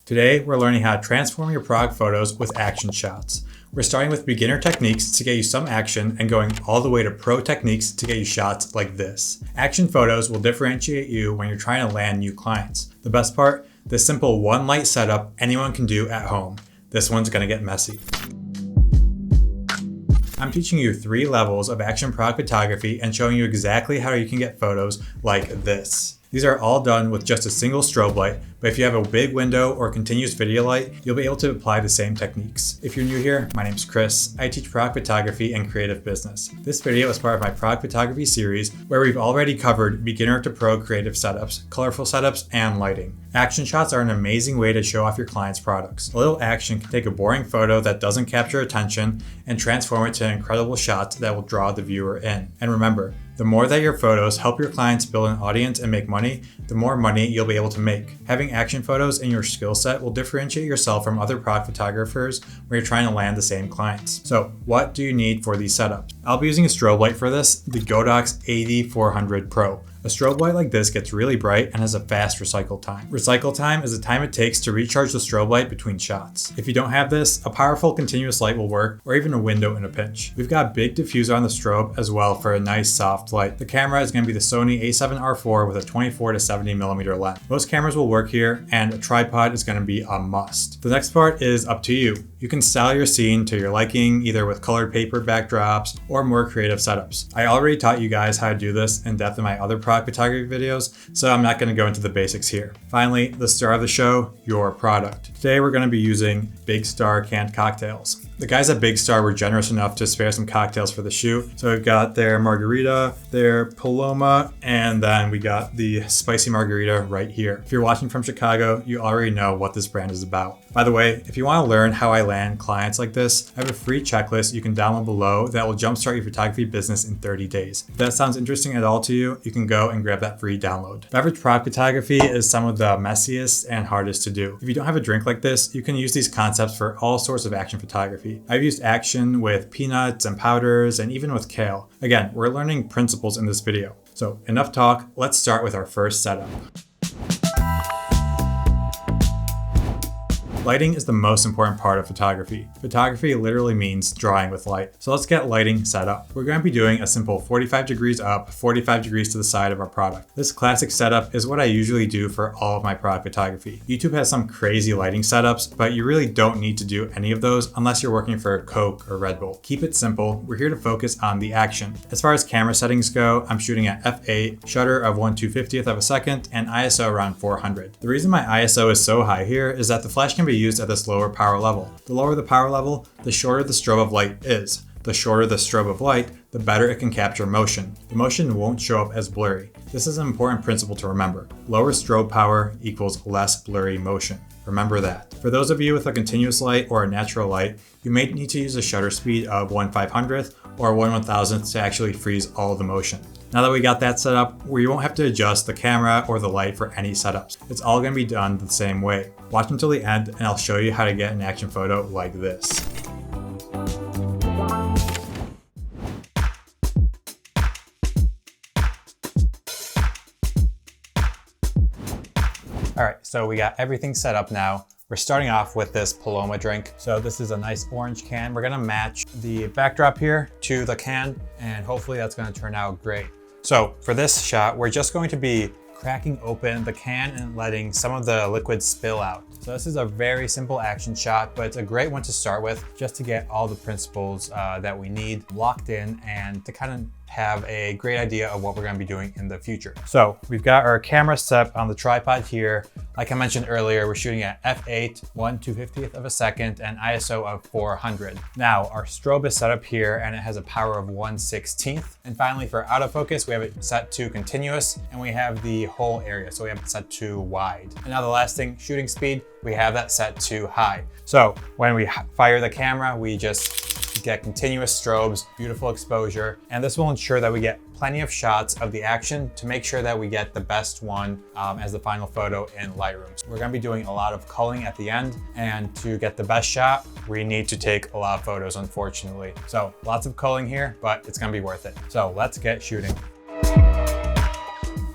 Today, we're learning how to transform your product photos with action shots. We're starting with beginner techniques to get you some action and going all the way to pro techniques to get you shots like this. Action photos will differentiate you when you're trying to land new clients. The best part, this simple one light setup anyone can do at home. This one's gonna get messy. I'm teaching you 3 levels of action product photography and showing you exactly how you can get photos like this. These are all done with just a single strobe light, but if you have a big window or continuous video light, you'll be able to apply the same techniques. If you're new here, my name's Chris. I teach product photography and creative business. This video is part of my product photography series where we've already covered beginner to pro creative setups, colorful setups, and lighting. Action shots are an amazing way to show off your client's products. A little action can take a boring photo that doesn't capture attention and transform it to an incredible shot that will draw the viewer in. And remember, the more that your photos help your clients build an audience and make money, the more money you'll be able to make. Having action photos in your skill set will differentiate yourself from other product photographers when you're trying to land the same clients. So what do you need for these setups? I'll be using a strobe light for this, the Godox 8400 Pro. A strobe light like this gets really bright and has a fast recycle time. Recycle time is the time it takes to recharge the strobe light between shots. If you don't have this, a powerful continuous light will work, or even a window in a pinch. We've got a big diffuser on the strobe as well for a nice soft light. The camera is going to be the Sony a7R4 with a 24 to 70mm lens. Most cameras will work here, and a tripod is going to be a must. The next part is up to you. You can style your scene to your liking, either with colored paper backdrops or more creative setups. I already taught you guys how to do this in depth in my other product photography videos, so I'm not going to go into the basics here. Finally, the star of the show, your product. Today we're going to be using Big Star canned cocktails. The guys at Big Star were generous enough to spare some cocktails for the shoot. So we've got their margarita, their Paloma, and then we got the spicy margarita right here. If you're watching from Chicago, you already know what this brand is about. By the way, if you want to learn how I land clients like this, I have a free checklist you can download below that will jumpstart your photography business in 30 days. If that sounds interesting at all to you, you can go and grab that free download. Beverage product photography is some of the messiest and hardest to do. If you don't have a drink like this, you can use these concepts for all sorts of action photography. I've used action with peanuts and powders and even with kale. Again, we're learning principles in this video. So enough talk, let's start with our first setup. Lighting is the most important part of photography. Photography literally means drawing with light. So let's get lighting set up. We're going to be doing a simple 45 degrees up, 45 degrees to the side of our product. This classic setup is what I usually do for all of my product photography. YouTube has some crazy lighting setups, but you really don't need to do any of those unless you're working for Coke or Red Bull. Keep it simple. We're here to focus on the action. As far as camera settings go, I'm shooting at f8, shutter of 1/250th of a second, and ISO around 400. The reason my ISO is so high here is that the flash can be used at this lower power level. The lower the power level, the shorter the strobe of light is. The shorter the strobe of light, the better it can capture motion. The motion won't show up as blurry. This is an important principle to remember. Lower strobe power equals less blurry motion. Remember that. For those of you with a continuous light or a natural light, you may need to use a shutter speed of 1/500th or 1/1000th to actually freeze all the motion. Now that we got that set up, we won't have to adjust the camera or the light for any setups. It's all going to be done the same way. Watch until the end and I'll show you how to get an action photo like this. All right, so we got everything set up now. We're starting off with this Paloma drink. So this is a nice orange can. We're gonna match the backdrop here to the can, and hopefully that's gonna turn out great. So for this shot, we're just going to be cracking open the can and letting some of the liquid spill out. So this is a very simple action shot, but it's a great one to start with just to get all the principles that we need locked in and to kind of have a great idea of what we're going to be doing in the future. So we've got our camera set on the tripod here. Like I mentioned earlier, we're shooting at f8, 1/250th of a second, and ISO of 400. Now our strobe is set up here and it has a power of 1/16th. And finally for autofocus, we have it set to continuous and we have the whole area. So we have it set to wide. And now the last thing, shooting speed, we have that set to high. So when we fire the camera, we just get continuous strobes, beautiful exposure, and this will ensure that we get plenty of shots of the action to make sure that we get the best one as the final photo in Lightroom. So we're gonna be doing a lot of culling at the end, and to get the best shot, we need to take a lot of photos, unfortunately. So lots of culling here, but it's gonna be worth it. So let's get shooting.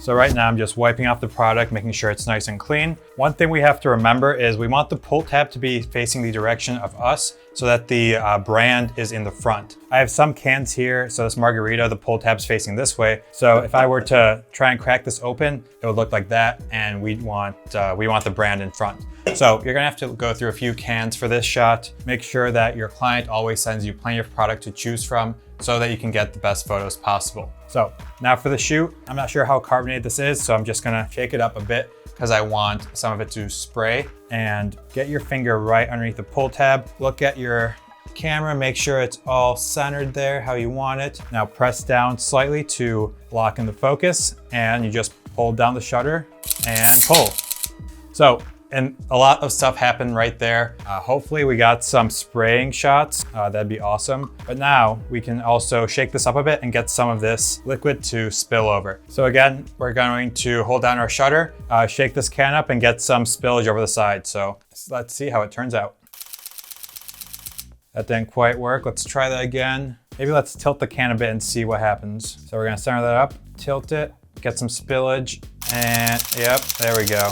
So right now I'm just wiping off the product, making sure it's nice and clean. One thing we have to remember is we want the pull tab to be facing the direction of us so that the brand is in the front. I have some cans here, so this margarita, the pull tab's facing this way. So if I were to try and crack this open, it would look like that, and we want the brand in front. So you're gonna have to go through a few cans for this shot. Make sure that your client always sends you plenty of product to choose from so that you can get the best photos possible. So now for the shoot, I'm not sure how carbonated this is, so I'm just gonna shake it up a bit because I want some of it to spray. And get your finger right underneath the pull tab. Look at your camera, make sure it's all centered there how you want it. Now press down slightly to lock in the focus, and you just pull down the shutter and pull. So, and a lot of stuff happened right there. Hopefully we got some spraying shots. That'd be awesome. But now we can also shake this up a bit and get some of this liquid to spill over. So again, we're going to hold down our shutter, shake this can up and get some spillage over the side. So let's see how it turns out. That didn't quite work. Let's try that again. Maybe let's tilt the can a bit and see what happens. So we're gonna center that up, tilt it, get some spillage, and yep, there we go.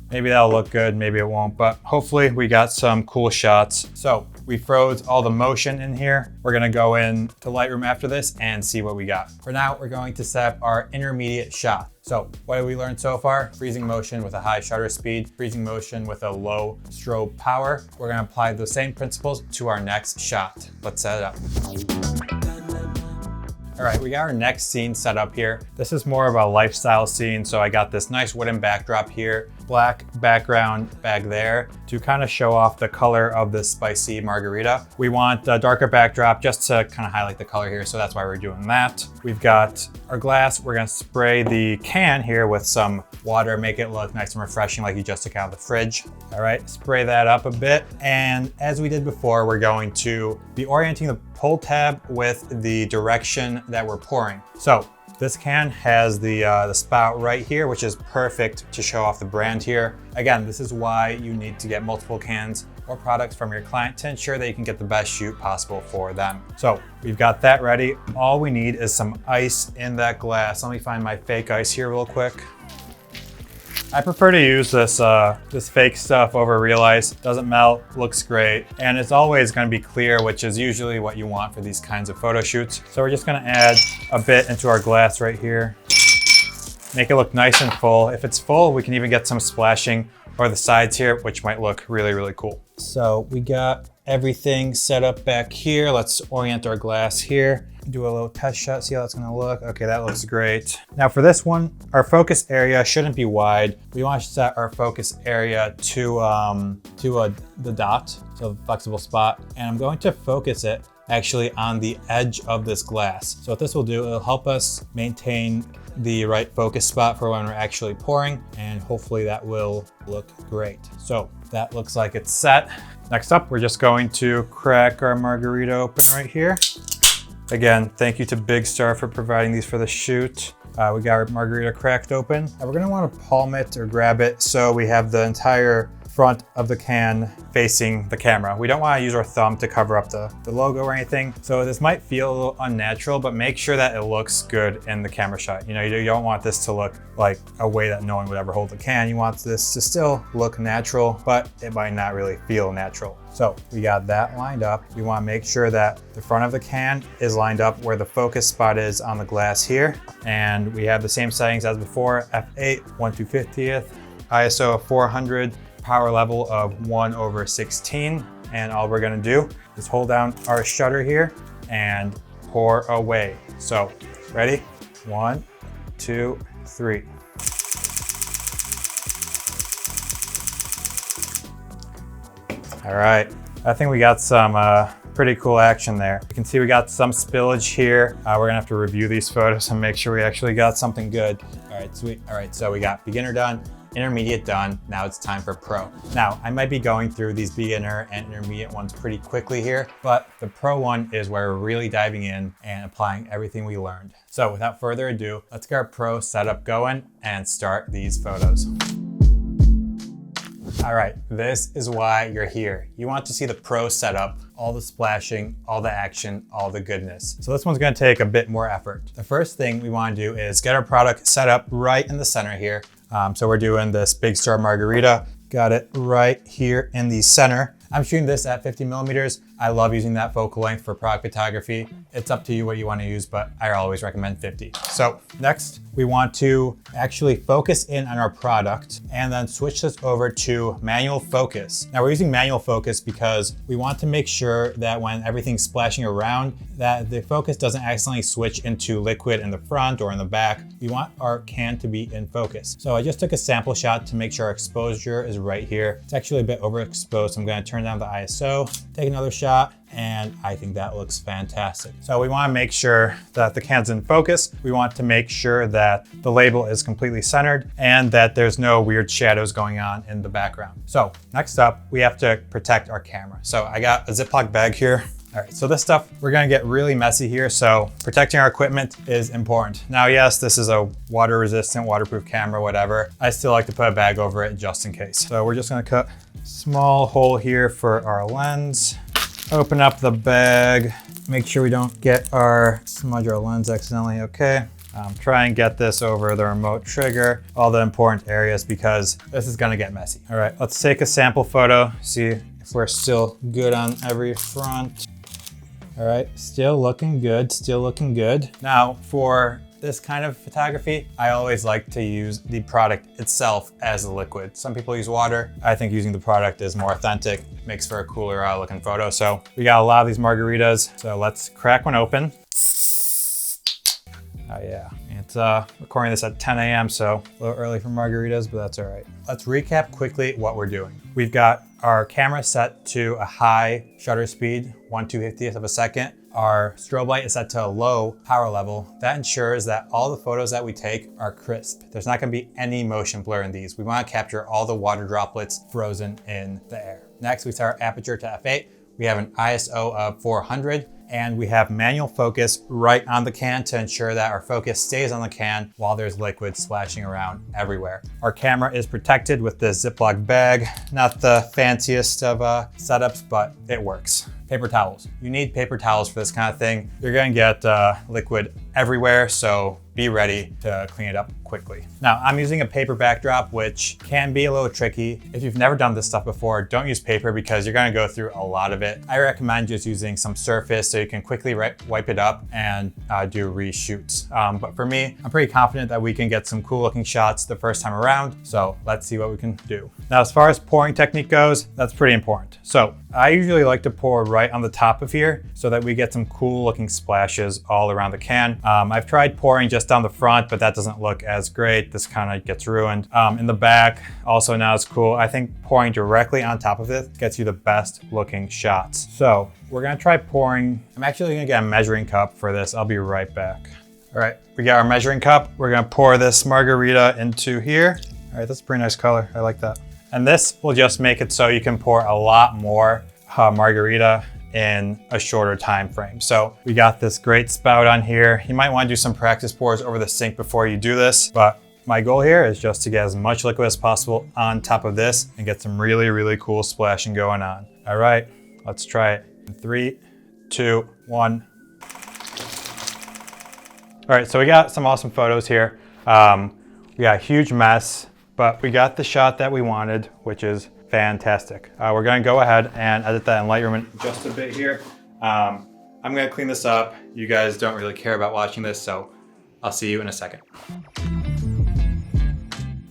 Maybe that'll look good, maybe it won't, but hopefully we got some cool shots. So we froze all the motion in here. We're gonna go in to Lightroom after this and see what we got. For now, we're going to set up our intermediate shot. So what have we learned so far? Freezing motion with a high shutter speed, freezing motion with a low strobe power. We're gonna apply those same principles to our next shot. Let's set it up. All right, we got our next scene set up here. This is more of a lifestyle scene. So I got this nice wooden backdrop here, black background back there to kind of show off the color of this spicy margarita. We want a darker backdrop just to kind of highlight the color here. So that's why we're doing that. We've got our glass. We're gonna spray the can here with some water, make it look nice and refreshing like you just took out of the fridge. All right, spray that up a bit. And as we did before, we're going to be orienting the pull tab with the direction that we're pouring. So this can has the spout right here, which is perfect to show off the brand here. Again, this is why you need to get multiple cans or products from your client to ensure that you can get the best shoot possible for them. So we've got that ready. All we need is some ice in that glass. Let me find my fake ice here real quick. I prefer to use this fake stuff over real ice. Doesn't melt, looks great, and it's always going to be clear, which is usually what you want for these kinds of photo shoots. So we're just going to add a bit into our glass right here. Make it look nice and full. If it's full, we can even get some splashing over the sides here, which might look really, really cool. So we got everything set up back here. Let's orient our glass here. Do a little test shot, see how that's gonna look. Okay, that looks great. Now for this one, our focus area shouldn't be wide. We want to set our focus area to the dot, so the flexible spot. And I'm going to focus it actually on the edge of this glass. So what this will do, it'll help us maintain the right focus spot for when we're actually pouring, and hopefully that will look great. So that looks like it's set. Next up, we're just going to crack our margarita open right here. Again, thank you to Big Star for providing these for the shoot. We got our margarita cracked open. And we're gonna wanna palm it or grab it so we have the entire front of the can facing the camera. We don't wanna use our thumb to cover up the logo or anything. So this might feel a little unnatural, but make sure that it looks good in the camera shot. You know, you don't want this to look like a way that no one would ever hold the can. You want this to still look natural, but it might not really feel natural. So we got that lined up. We wanna make sure that the front of the can is lined up where the focus spot is on the glass here. And we have the same settings as before, f8, 1/250th, ISO of 400, power level of 1/16. And all we're gonna do is hold down our shutter here and pour away. So ready? 1, 2, 3. All right, I think we got some pretty cool action there. You can see we got some spillage here. We're gonna have to review these photos and make sure we actually got something good. All right, sweet. All right, so we got beginner done, intermediate done. Now it's time for pro. Now, I might be going through these beginner and intermediate ones pretty quickly here, but the pro one is where we're really diving in and applying everything we learned. So without further ado, let's get our pro setup going and start these photos. All right, this is why you're here. You want to see the pro setup, all the splashing, all the action, all the goodness. So this one's gonna take a bit more effort. The first thing we wanna do is get our product set up right in the center here. So we're doing this Big Star Margarita. Got it right here in the center. I'm shooting this at 50 millimeters. I love using that focal length for product photography. It's up to you what you want to use, but I always recommend 50. So next, we want to actually focus in on our product and then switch this over to manual focus. Now we're using manual focus because we want to make sure that when everything's splashing around, that the focus doesn't accidentally switch into liquid in the front or in the back. We want our can to be in focus. So I just took a sample shot to make sure our exposure is right here. It's actually a bit overexposed, so I'm gonna turn down the ISO, take another shot, and I think that looks fantastic. So we wanna make sure that the can's in focus. We want to make sure that the label is completely centered and that there's no weird shadows going on in the background. So next up, we have to protect our camera. So I got a Ziploc bag here. All right, so this stuff, we're gonna get really messy here, so protecting our equipment is important. Now, yes, this is a water resistant, waterproof camera, whatever. I still like to put a bag over it just in case. So we're just gonna cut a small hole here for our lens. Open up the bag, make sure we don't smudge our lens accidentally, okay? Try and get this over the remote trigger, all the important areas, because this is gonna get messy. All right, let's take a sample photo, see if we're still good on every front. All right, still looking good, still looking good. Now, for this kind of photography, I always like to use the product itself as a liquid. Some people use water. I think using the product is more authentic, makes for a cooler looking photo. So we got a lot of these margaritas. So let's crack one open. Oh yeah, it's recording this at 10 a.m. so a little early for margaritas, but that's all right. Let's recap quickly what we're doing. We've got our camera set to a high shutter speed, 1/250th of a second. Our strobe light is set to a low power level. That ensures that all the photos that we take are crisp. There's not gonna be any motion blur in these. We wanna capture all the water droplets frozen in the air. Next, we set our aperture to f8. We have an ISO of 400. And we have manual focus right on the can to ensure that our focus stays on the can while there's liquid splashing around everywhere. Our camera is protected with this Ziploc bag. Not the fanciest of setups, but it works. Paper towels. You need paper towels for this kind of thing. You're gonna get liquid everywhere, so be ready to clean it up quickly. Now, I'm using a paper backdrop, which can be a little tricky. If you've never done this stuff before, don't use paper because you're gonna go through a lot of it. I recommend just using some surface so you can quickly wipe it up and do reshoots. But for me, I'm pretty confident that we can get some cool looking shots the first time around. So let's see what we can do. Now, as far as pouring technique goes, that's pretty important. So I usually like to pour right on the top of here so that we get some cool looking splashes all around the can. I've tried pouring just down the front, but that doesn't look as great. This kind of gets ruined. In the back, also not as cool. I think pouring directly on top of it gets you the best looking shots. So we're gonna try pouring. I'm actually gonna get a measuring cup for this. I'll be right back. All right, we got our measuring cup. We're gonna pour this margarita into here. All right, that's a pretty nice color. I like that. And this will just make it so you can pour a lot more margarita in a shorter time frame. So we got this great spout on here. You might want to do some practice pours over the sink before you do this, but my goal here is just to get as much liquid as possible on top of this and get some really, really cool splashing going on. All right, let's try it. 3, 2, 1. All right, so we got some awesome photos here. We got a huge mess, but we got the shot that we wanted, which is fantastic. We're gonna go ahead and edit that in Lightroom in just a bit here. I'm gonna clean this up. You guys don't really care about watching this, so I'll see you in a second.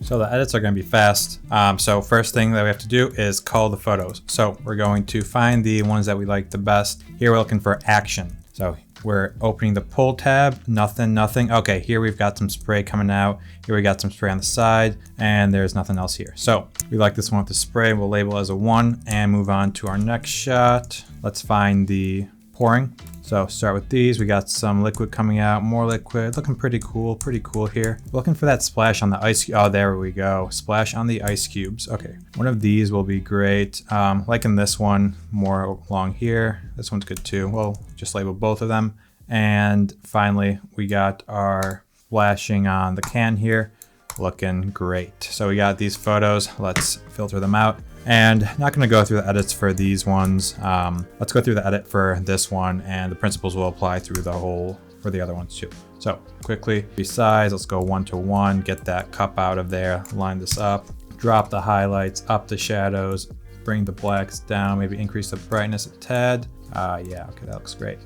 So the edits are gonna be fast. So first thing that we have to do is cull the photos. So we're going to find the ones that we like the best. Here we're looking for action. So we're opening the pull tab, nothing. Okay, here we've got some spray coming out. Here we got some spray on the side, and there's nothing else here. So we like this one with the spray. We'll label as a 1 and move on to our next shot. Let's find the pouring. So start with these. We got some liquid coming out, more liquid, looking pretty cool here. Looking for that splash on the ice. Oh, there we go. Splash on the ice cubes. Okay, one of these will be great. Like in this one, more along here. This one's good too. We'll just label both of them. And finally, we got our splashing on the can here. looking great. So we got these photos. Let's filter them out. And not going to go through the edits for these ones. Let's go through the edit for this one, and the principles will apply through the whole for the other ones too. So quickly, resize, let's go 1:1, get that cup out of there, line this up, drop the highlights, up the shadows, bring the blacks down, maybe increase the brightness a tad. Yeah, okay, that looks great.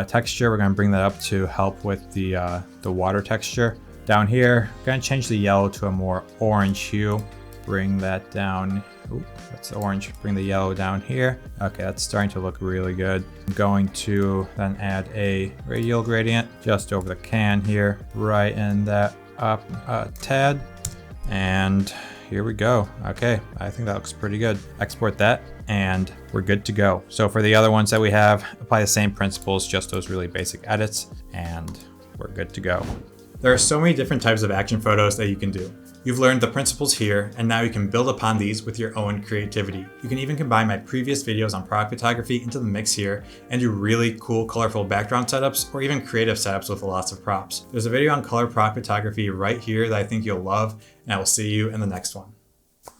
Texture, we're gonna bring that up to help with the water texture. Down here, gonna change the yellow to a more orange hue. Bring that down. Oop, that's the orange. Bring the yellow down here. Okay, that's starting to look really good. I'm going to then add a radial gradient just over the can here, brighten that up a tad. And here we go. Okay, I think that looks pretty good. Export that and we're good to go. So for the other ones that we have, apply the same principles, just those really basic edits, and we're good to go. There are so many different types of action photos that you can do. You've learned the principles here, and now you can build upon these with your own creativity. You can even combine my previous videos on product photography into the mix here and do really cool, colorful background setups or even creative setups with lots of props. There's a video on color product photography right here that I think you'll love, and I will see you in the next one.